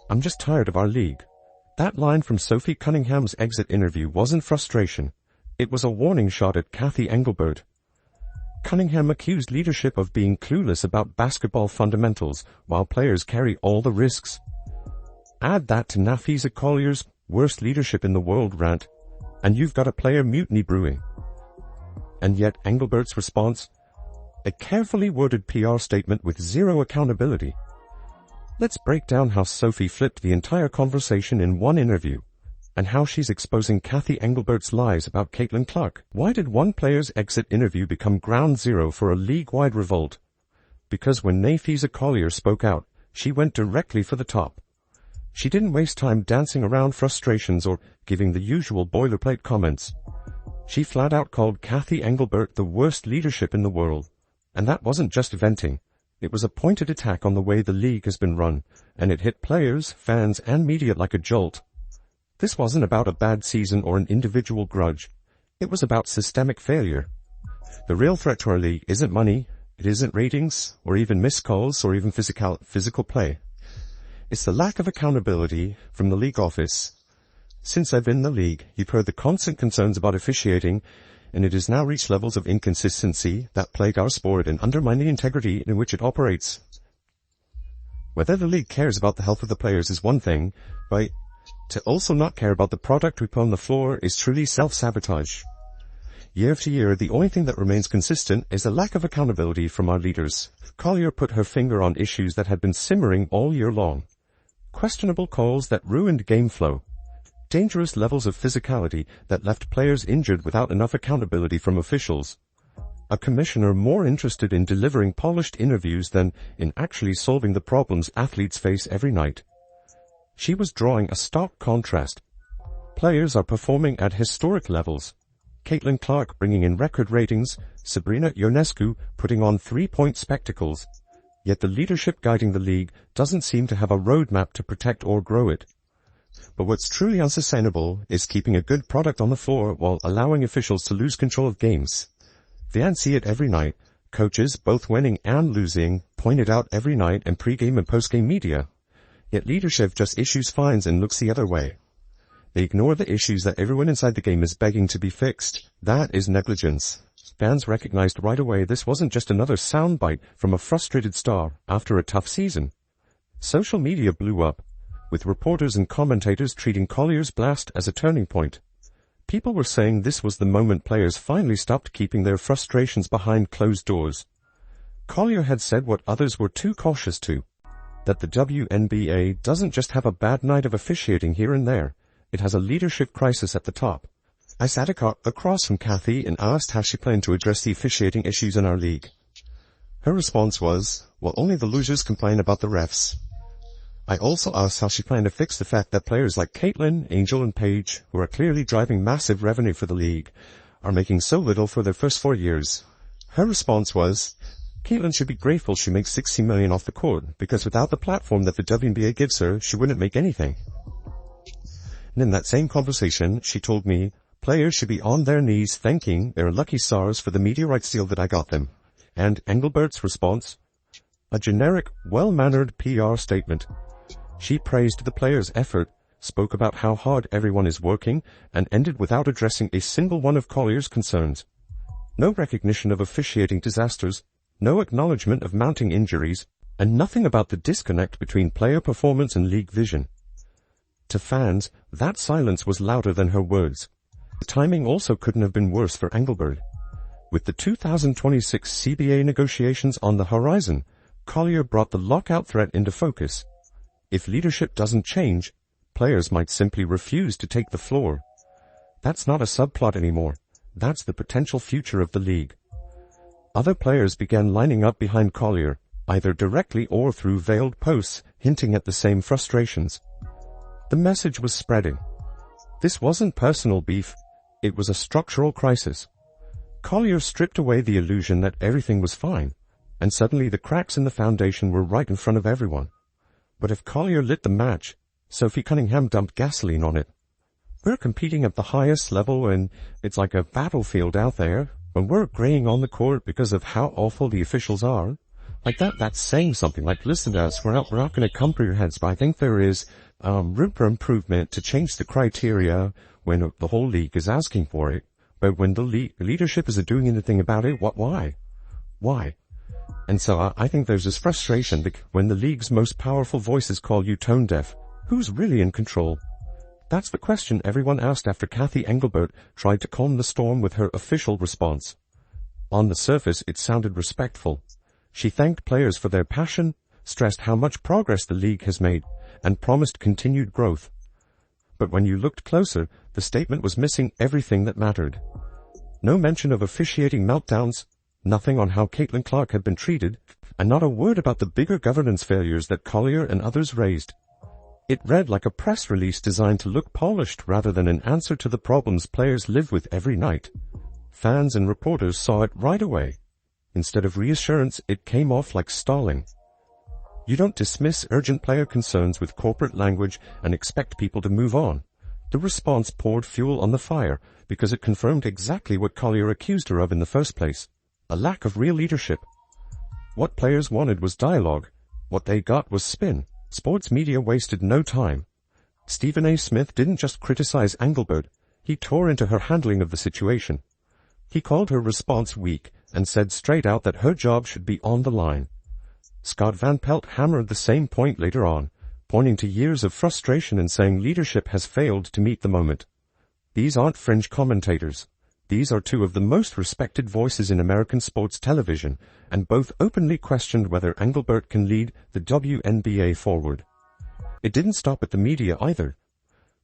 I'm just tired of our league. That line from Sophie Cunningham's exit interview wasn't frustration. It was a warning shot at Cathy Engelbert. Cunningham accused leadership of being clueless about basketball fundamentals while players carry all the risks. Add that to Nafisa Collier's worst leadership in the world rant, and you've got a player mutiny brewing. And yet Engelbert's response? A carefully worded PR statement with zero accountability. Let's break down how Sophie flipped the entire conversation in one interview, and how she's exposing Cathy Engelbert's lies about Caitlin Clark. Why did one player's exit interview become ground zero for a league-wide revolt? Because when Nafisa Collier spoke out, she went directly for the top. She didn't waste time dancing around frustrations or giving the usual boilerplate comments. She flat out called Cathy Engelbert the worst leadership in the world. And that wasn't just venting. It was a pointed attack on the way the league has been run, and it hit players, fans, and media like a jolt. This wasn't about a bad season or an individual grudge. It was about systemic failure. The real threat to our league isn't money, it isn't ratings, or even missed calls, or even physical play. It's the lack of accountability from the league office. Since I've been in the league, you've heard the constant concerns about officiating, and it has now reached levels of inconsistency that plague our sport and undermine the integrity in which it operates. Whether the league cares about the health of the players is one thing, but to also not care about the product we put on the floor is truly self-sabotage. Year after year, the only thing that remains consistent is a lack of accountability from our leaders. Collier put her finger on issues that had been simmering all year long. Questionable calls that ruined game flow. Dangerous levels of physicality that left players injured without enough accountability from officials. A commissioner more interested in delivering polished interviews than in actually solving the problems athletes face every night. She was drawing a stark contrast. Players are performing at historic levels. Caitlin Clark bringing in record ratings, Sabrina Ionescu putting on three-point spectacles. Yet the leadership guiding the league doesn't seem to have a roadmap to protect or grow it. But what's truly unsustainable is keeping a good product on the floor while allowing officials to lose control of games. Fans see it every night. Coaches, both winning and losing, point it out every night in pre-game and post-game media. Yet leadership just issues fines and looks the other way. They ignore the issues that everyone inside the game is begging to be fixed. That is negligence. Fans recognized right away this wasn't just another soundbite from a frustrated star after a tough season. Social media blew up, with reporters and commentators treating Collier's blast as a turning point. People were saying this was the moment players finally stopped keeping their frustrations behind closed doors. Collier had said what others were too cautious to, that the WNBA doesn't just have a bad night of officiating here and there, it has a leadership crisis at the top. I sat across from Cathy and asked how she planned to address the officiating issues in our league. Her response was, well, only the losers complain about the refs. I also asked how she planned to fix the fact that players like Caitlin, Angel, and Paige, who are clearly driving massive revenue for the league, are making so little for their first 4 years. Her response was, Caitlin should be grateful she makes $60 million off the court, because without the platform that the WNBA gives her, she wouldn't make anything. And in that same conversation, she told me, players should be on their knees thanking their lucky stars for the media rights deal that I got them. And Engelbert's response? A generic, well-mannered PR statement. She praised the players' effort, spoke about how hard everyone is working, and ended without addressing a single one of Collier's concerns. No recognition of officiating disasters, no acknowledgement of mounting injuries, and nothing about the disconnect between player performance and league vision. To fans, that silence was louder than her words. The timing also couldn't have been worse for Engelbert. With the 2026 CBA negotiations on the horizon, Collier brought the lockout threat into focus. If leadership doesn't change, players might simply refuse to take the floor. That's not a subplot anymore. That's the potential future of the league. Other players began lining up behind Collier, either directly or through veiled posts, hinting at the same frustrations. The message was spreading. This wasn't personal beef, it was a structural crisis. Collier stripped away the illusion that everything was fine, and suddenly the cracks in the foundation were right in front of everyone. But if Collier lit the match, Sophie Cunningham dumped gasoline on it. We're competing at the highest level and it's like a battlefield out there, when we're graying on the court because of how awful the officials are. Like that's saying something. Like, listen to us, we're not gonna come for your heads, but I think there is, room for improvement to change the criteria when the whole league is asking for it. But when the leadership isn't doing anything about it, why? Why? And so I think there's this frustration when the league's most powerful voices call you tone deaf. Who's really in control? That's the question everyone asked after Cathy Engelbert tried to calm the storm with her official response. On the surface, it sounded respectful. She thanked players for their passion, stressed how much progress the league has made, and promised continued growth. But when you looked closer, the statement was missing everything that mattered. No mention of officiating meltdowns, nothing on how Caitlin Clark had been treated, and not a word about the bigger governance failures that Collier and others raised. It read like a press release designed to look polished rather than an answer to the problems players live with every night. Fans and reporters saw it right away. Instead of reassurance, it came off like stalling. You don't dismiss urgent player concerns with corporate language and expect people to move on. The response poured fuel on the fire because it confirmed exactly what Collier accused her of in the first place: a lack of real leadership. What players wanted was dialogue. What they got was spin. Sports media wasted no time. Stephen A. Smith didn't just criticize Engelbert, he tore into her handling of the situation. He called her response weak and said straight out that her job should be on the line. Scott Van Pelt hammered the same point later on, pointing to years of frustration and saying leadership has failed to meet the moment. These aren't fringe commentators. These are two of the most respected voices in American sports television, and both openly questioned whether Engelbert can lead the WNBA forward. It didn't stop at the media either.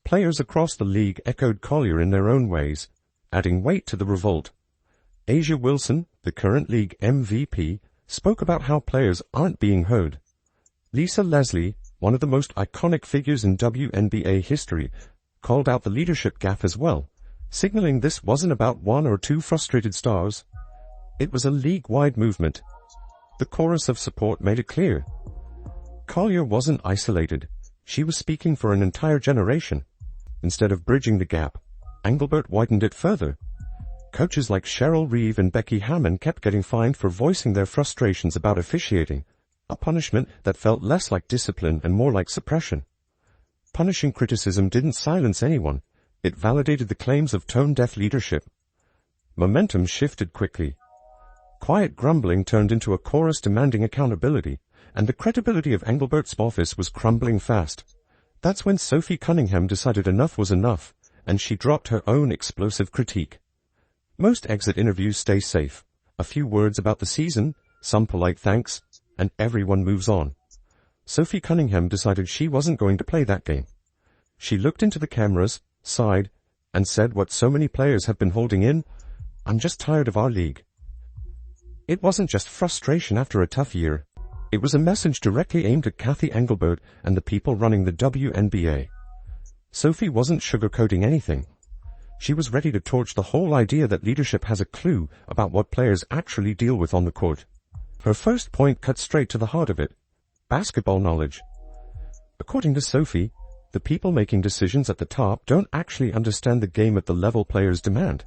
Players across the league echoed Collier in their own ways, adding weight to the revolt. Asia Wilson, the current league MVP, spoke about how players aren't being heard. Lisa Leslie, one of the most iconic figures in WNBA history, called out the leadership gaffe as well, signaling this wasn't about one or two frustrated stars. It was a league-wide movement. The chorus of support made it clear. Collier wasn't isolated. She was speaking for an entire generation. Instead of bridging the gap, Engelbert widened it further. Coaches like Cheryl Reeve and Becky Hammon kept getting fined for voicing their frustrations about officiating, a punishment that felt less like discipline and more like suppression. Punishing criticism didn't silence anyone. It validated the claims of tone-deaf leadership. Momentum shifted quickly. Quiet grumbling turned into a chorus demanding accountability, and the credibility of Engelbert's office was crumbling fast. That's when Sophie Cunningham decided enough was enough, and she dropped her own explosive critique. Most exit interviews stay safe. A few words about the season, some polite thanks, and everyone moves on. Sophie Cunningham decided she wasn't going to play that game. She looked into the cameras, sighed, and said what so many players have been holding in: "I'm just tired of our league." It wasn't just frustration after a tough year. It was a message directly aimed at Cathy Engelbert and the people running the WNBA. Sophie wasn't sugarcoating anything. She was ready to torch the whole idea that leadership has a clue about what players actually deal with on the court. Her first point cut straight to the heart of it: basketball knowledge. According to Sophie, the people making decisions at the top don't actually understand the game at the level players demand.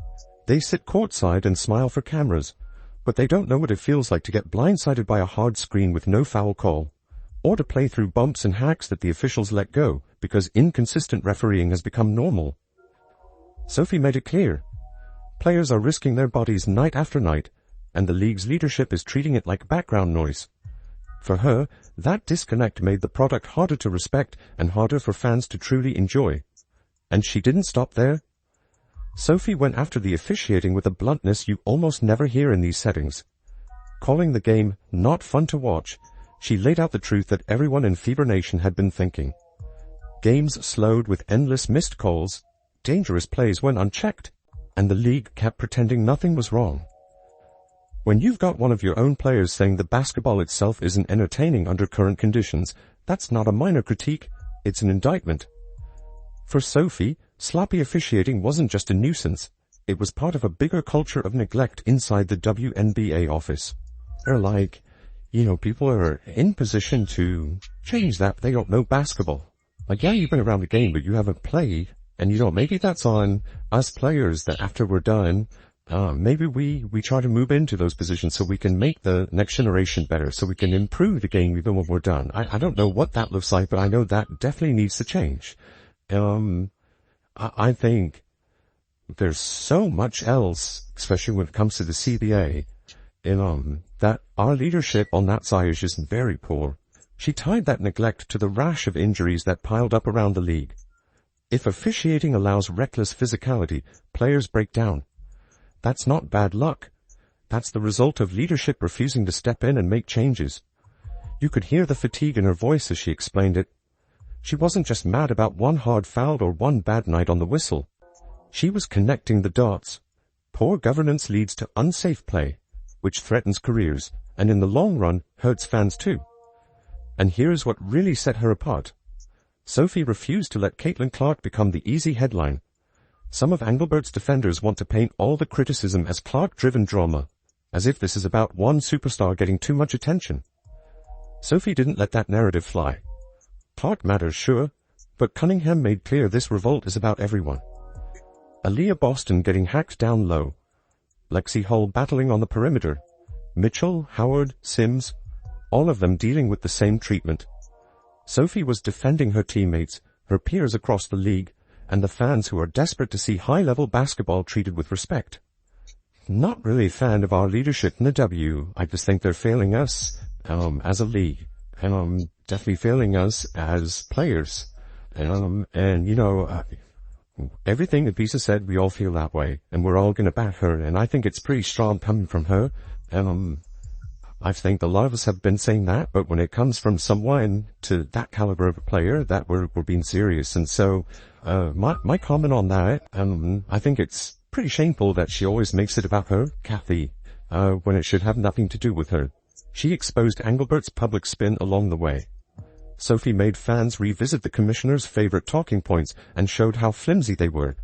They sit courtside and smile for cameras, but they don't know what it feels like to get blindsided by a hard screen with no foul call, or to play through bumps and hacks that the officials let go because inconsistent refereeing has become normal. Sophie made it clear. Players are risking their bodies night after night, and the league's leadership is treating it like background noise. For her, that disconnect made the product harder to respect and harder for fans to truly enjoy. And she didn't stop there. Sophie went after the officiating with a bluntness you almost never hear in these settings. Calling the game not fun to watch, she laid out the truth that everyone in Fever Nation had been thinking. Games slowed with endless missed calls, dangerous plays went unchecked, and the league kept pretending nothing was wrong. When you've got one of your own players saying the basketball itself isn't entertaining under current conditions, that's not a minor critique, it's an indictment. For Sophie, sloppy officiating wasn't just a nuisance, it was part of a bigger culture of neglect inside the WNBA office. They're like, people are in position to change that, but they don't know basketball. Like, yeah, you've been around the game, but you haven't played. And maybe that's on us players that after we're done, maybe we try to move into those positions so we can make the next generation better, so we can improve the game even when we're done. I don't know what that looks like, but I know that definitely needs to change. I think there's so much else, especially when it comes to the CBA, that our leadership on that side is just very poor. She tied that neglect to the rash of injuries that piled up around the league. If officiating allows reckless physicality, players break down. That's not bad luck. That's the result of leadership refusing to step in and make changes. You could hear the fatigue in her voice as she explained it. She wasn't just mad about one hard foul or one bad night on the whistle. She was connecting the dots. Poor governance leads to unsafe play, which threatens careers, and in the long run, hurts fans too. And here's what really set her apart. Sophie refused to let Caitlin Clark become the easy headline. Some of Engelbert's defenders want to paint all the criticism as Clark-driven drama, as if this is about one superstar getting too much attention. Sophie didn't let that narrative fly. Clark matters, sure, but Cunningham made clear this revolt is about everyone. Aaliyah Boston getting hacked down low. Lexi Hull battling on the perimeter. Mitchell, Howard, Sims, all of them dealing with the same treatment. Sophie was defending her teammates, her peers across the league, and the fans who are desperate to see high-level basketball treated with respect. Not really a fan of our leadership in the W. I just think they're failing us, as a league, and, definitely failing us as players. Everything that Lisa said, we all feel that way, and we're all gonna back her, and I think it's pretty strong coming from her. I think a lot of us have been saying that, but when it comes from someone to that caliber of a player, that we're being serious. And so, my comment on that, I think it's pretty shameful that she always makes it about her, Cathy, when it should have nothing to do with her. She exposed Engelbert's public spin along the way. Sophie made fans revisit the commissioner's favorite talking points and showed how flimsy they were.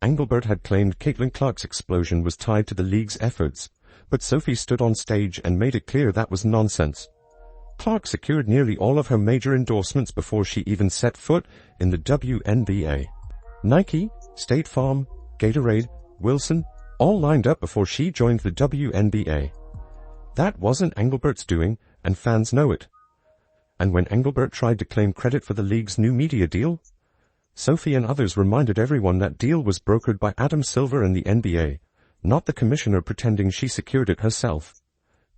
Engelbert had claimed Caitlin Clark's explosion was tied to the league's efforts, but Sophie stood on stage and made it clear that was nonsense. Clark secured nearly all of her major endorsements before she even set foot in the WNBA. Nike, State Farm, Gatorade, Wilson, all lined up before she joined the WNBA. That wasn't Engelbert's doing, and fans know it. And when Engelbert tried to claim credit for the league's new media deal, Sophie and others reminded everyone that deal was brokered by Adam Silver and the NBA, not the commissioner pretending she secured it herself.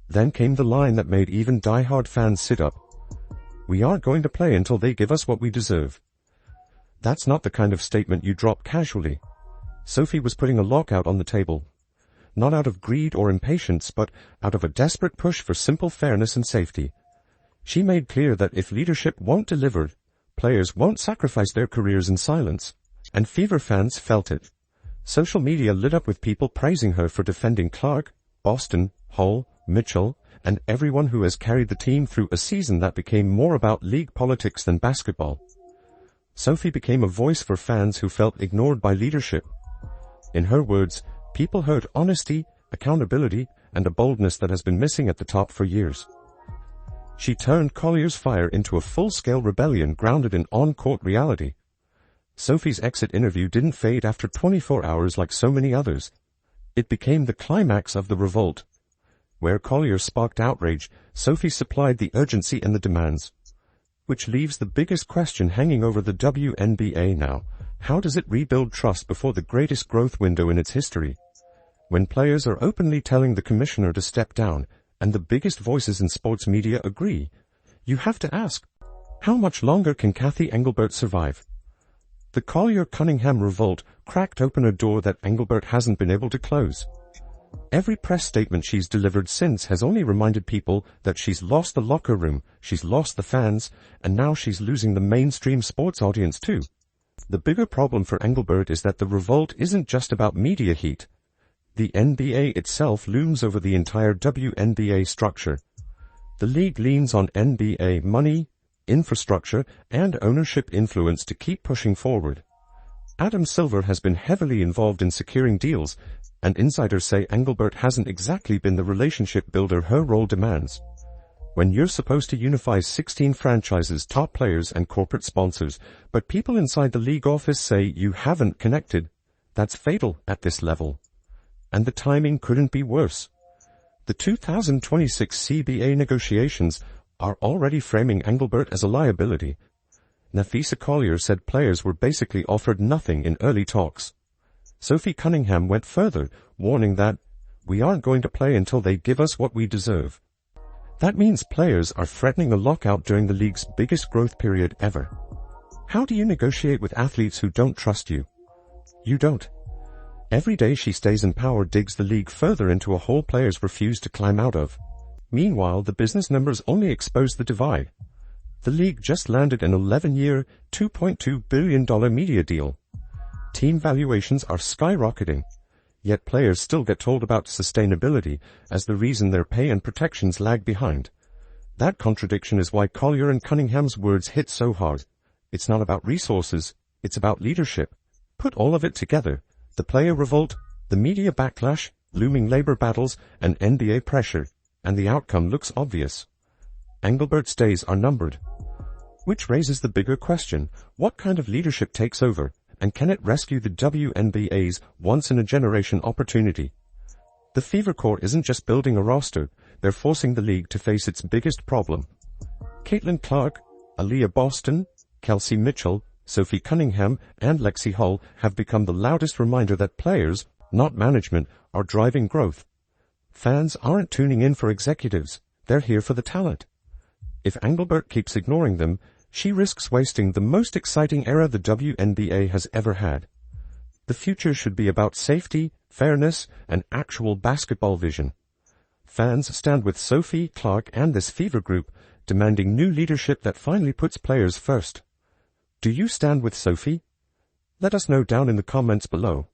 Then came the line that made even die-hard fans sit up. We aren't going to play until they give us what we deserve. That's not the kind of statement you drop casually. Sophie was putting a lockout on the table. Not out of greed or impatience, but out of a desperate push for simple fairness and safety. She made clear that if leadership won't deliver, players won't sacrifice their careers in silence. And Fever fans felt it. Social media lit up with people praising her for defending Clark, Boston, Hull, Mitchell, and everyone who has carried the team through a season that became more about league politics than basketball. Sophie became a voice for fans who felt ignored by leadership. In her words, people heard honesty, accountability, and a boldness that has been missing at the top for years. She turned Collier's fire into a full-scale rebellion grounded in on-court reality. Sophie's exit interview didn't fade after 24 hours like so many others. It became the climax of the revolt. Where Collier sparked outrage, Sophie supplied the urgency and the demands. Which leaves the biggest question hanging over the WNBA now. How does it rebuild trust before the greatest growth window in its history? When players are openly telling the commissioner to step down, and the biggest voices in sports media agree, you have to ask, how much longer can Cathy Engelbert survive? The Collier-Cunningham revolt cracked open a door that Engelbert hasn't been able to close. Every press statement she's delivered since has only reminded people that she's lost the locker room, she's lost the fans, and now she's losing the mainstream sports audience too. The bigger problem for Engelbert is that the revolt isn't just about media heat. The NBA itself looms over the entire WNBA structure. The league leans on NBA money, infrastructure, and ownership influence to keep pushing forward. Adam Silver has been heavily involved in securing deals, and insiders say Engelbert hasn't exactly been the relationship builder her role demands. When you're supposed to unify 16 franchises, top players, and corporate sponsors, but people inside the league office say you haven't connected, that's fatal at this level. And the timing couldn't be worse. The 2026 CBA negotiations are already framing Engelbert as a liability. Nafisa Collier said players were basically offered nothing in early talks. Sophie Cunningham went further, warning that, "We aren't going to play until they give us what we deserve." That means players are threatening a lockout during the league's biggest growth period ever. How do you negotiate with athletes who don't trust you? You don't. Every day she stays in power digs the league further into a hole players refuse to climb out of. Meanwhile, the business numbers only expose the divide. The league just landed an 11-year, $2.2 billion media deal. Team valuations are skyrocketing, yet players still get told about sustainability as the reason their pay and protections lag behind. That contradiction is why Collier and Cunningham's words hit so hard. It's not about resources, it's about leadership. Put all of it together, the player revolt, the media backlash, looming labor battles, and NBA pressure, and the outcome looks obvious. Engelbert's days are numbered. Which raises the bigger question, what kind of leadership takes over, and can it rescue the WNBA's once-in-a-generation opportunity? The Fever Core isn't just building a roster, they're forcing the league to face its biggest problem. Caitlin Clark, Aaliyah Boston, Kelsey Mitchell, Sophie Cunningham, and Lexi Hull have become the loudest reminder that players, not management, are driving growth. Fans aren't tuning in for executives, they're here for the talent. If Engelbert keeps ignoring them, she risks wasting the most exciting era the WNBA has ever had. The future should be about safety, fairness, and actual basketball vision. Fans stand with Sophie, Clark, and this Fever group, demanding new leadership that finally puts players first. Do you stand with Sophie? Let us know down in the comments below.